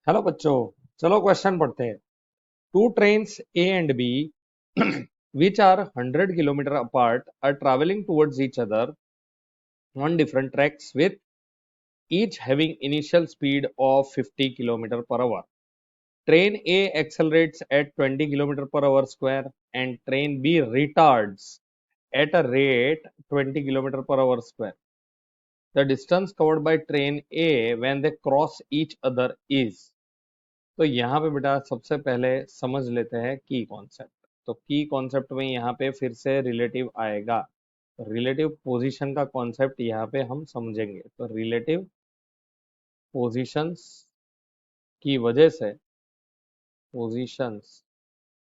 Hello बच्चों, चलो question पढ़ते हैं। Two trains A and B which are 100 kilometre apart are travelling towards each other on different tracks with each having initial speed of 50 kilometer per hour. Train A accelerates at 20 kilometer per hour square and train B retards at a rate 20 kilometer per hour square. The distance covered by train A when they cross each other is। तो यहाँ पे बेटा सबसे पहले समझ लेते हैं की कॉन्सेप्ट। तो की कॉन्सेप्ट में यहाँ पे फिर से रिलेटिव आएगा। रिलेटिव पोजीशन का कॉन्सेप्ट यहाँ पे हम समझेंगे। तो रिलेटिव पोजीशंस की वजह से पोजीशंस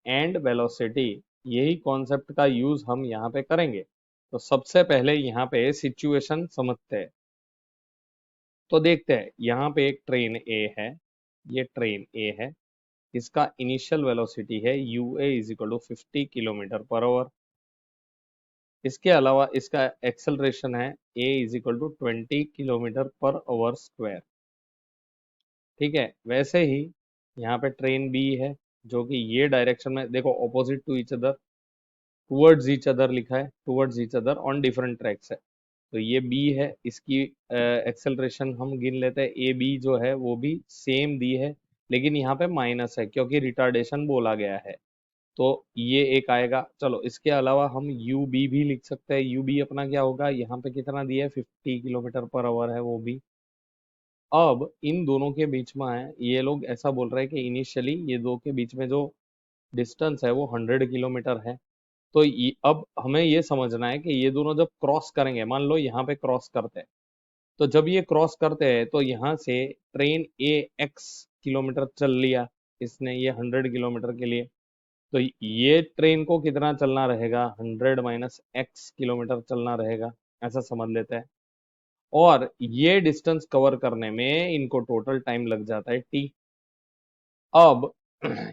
एंड वेलोसिटी, यही कॉन्सेप्ट का यूज हम यहाँ पे करेंगे। तो सबसे पहले यहाँ पे सिचुएशन समझते हैं। तो देखते हैं, यहाँ पे एक ट्रेन ए है, ये ट्रेन ए है, इसका इनिशियल वेलोसिटी है ua is equal to 50 kilometre per hour. इसके अलावा इसका एक्सेलरेशन है a is equal to 20 kilometre per hour square. ठीक है, वैसे ही यहाँ पे ट्रेन बी है जो कि ये डायरेक्शन में, देखो opposite to each other, towards each other लिखा है, towards each other on different tracks है। तो ये बी है, इसकी एक्सेलरेशन हम गिन लेते हैं। ए बी जो है वो भी सेम दी है, लेकिन यहाँ पे माइनस है क्योंकि रिटार्डेशन बोला गया है। तो ये एक आएगा। चलो इसके अलावा हम यू बी भी लिख सकते हैं। यू बी अपना क्या होगा, यहाँ पे कितना दिया है 50 किलोमीटर पर आवर है वो भी। अब इन दोनों के बीच में है, ये लोग ऐसा बोल रहे हैं कि इनिशियली ये दो के बीच में जो डिस्टेंस है वो 100 किलोमीटर है। तो अब हमें ये समझना है कि ये दोनों जब क्रॉस करेंगे, मान लो यहाँ पे क्रॉस करते हैं, तो जब ये क्रॉस करते हैं तो यहाँ से ट्रेन ए एक्स किलोमीटर चल लिया इसने, ये 100 किलोमीटर के लिए। तो ये ट्रेन को कितना चलना रहेगा, 100 - x किलोमीटर चलना रहेगा, ऐसा समझ लेते हैं। और ये डिस्टेंस कवर करने में इनको टोटल टाइम लग जाता है t। अब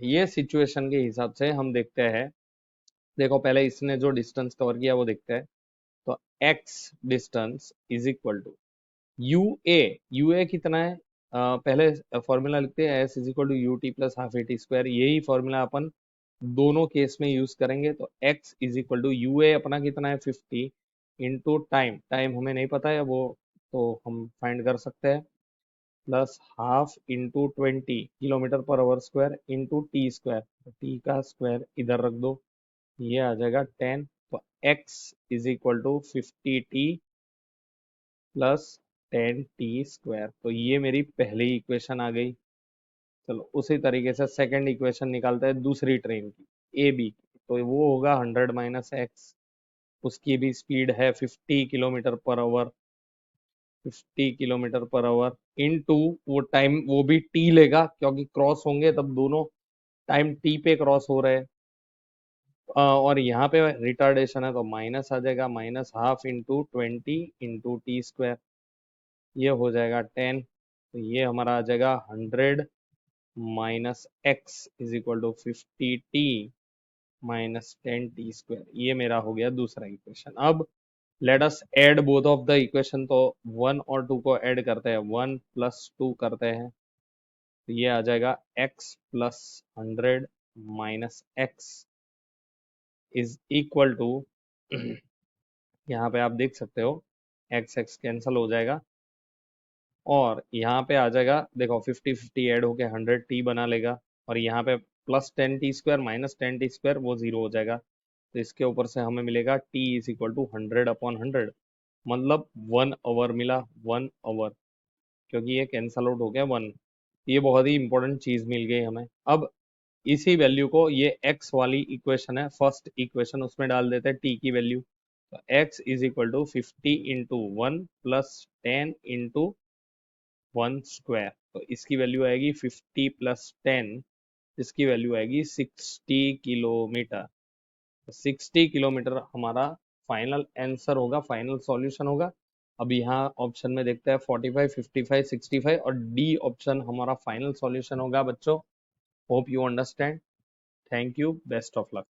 ये सिचुएशन के हिसाब से हम देखते हैं। देखो पहले इसने जो डिस्टेंस कवर किया वो देखते हैं। तो x distance is equal to u a. U a कितना है, पहले फॉर्मूला लिखते हैं s is equal to u t plus half a t square. यही फॉर्मूला अपन दोनों केस में यूज करेंगे। तो x is equal to u a अपना कितना है 50 इंटू टाइम, टाइम हमें नहीं पता है वो, तो हम फाइंड कर सकते हैं, plus half into 20 kilometre per hour square into T square. T का स्क्वायर इधर रख दो, ये आ जाएगा 10। तो x is equal to 50t plus 10t square. तो ये मेरी पहली इक्वेशन आ गई। चलो उसी तरीके से सेकंड इक्वेशन निकालते हैं दूसरी ट्रेन की, ए बी की। तो वो होगा 100 - x, उसकी भी स्पीड है 50 kilometre per our, 50 kilometre per our into वो टाइम, वो भी टी लेगा क्योंकि क्रॉस होंगे तब दोनों टाइम टी पे क्रॉस हो रहे हैं। और यहाँ पे रिटार्डेशन है तो माइनस आ जाएगा, minus half into 20 into T square, ये हो जाएगा 10। तो ये हमारा आ जाएगा 100 - x is equal to 50t -10t square. ये मेरा हो गया दूसरा इक्वेशन। अब let us add both of the equation. तो 1 और 2 को ऐड करते हैं, 1 + 2 करते हैं, तो ये आ जाएगा x plus 100 - x is equal to यहाँ पे आप देख सकते हो x x कैंसल हो जाएगा और यहाँ पे आ जाएगा, देखो 50 50 ऐड होके 100t बना लेगा। और यहाँ पे plus 10t square minus 10t square वो जीरो हो जाएगा। तो इसके ऊपर से हमें मिलेगा t इज इक्वल टू 100/100, मतलब 1 आवर मिला, 1 आवर, क्योंकि ये कैंसल आउट हो गया 1। ये बहुत ही इंपॉर्टेंट चीज मिल गई हमें। अब इसी वैल्यू को, ये x वाली इक्वेशन है फर्स्ट इक्वेशन, उसमें डाल देते हैं t की वैल्यू। तो x is equal to 50 into 1 plus 10 into 1 square. तो इसकी वैल्यू आएगी 50 + 10, इसकी वैल्यू आएगी 60 किलोमीटर। 60 किलोमीटर हमारा फाइनल आंसर होगा, फाइनल सॉल्यूशन होगा। अब यहाँ ऑप्शन में देखते हैं 45 55 65 और डी ऑप्शन हमारा फाइनल सॉल्यूशन होगा बच्चों। Hope you understand. Thank you, best of luck.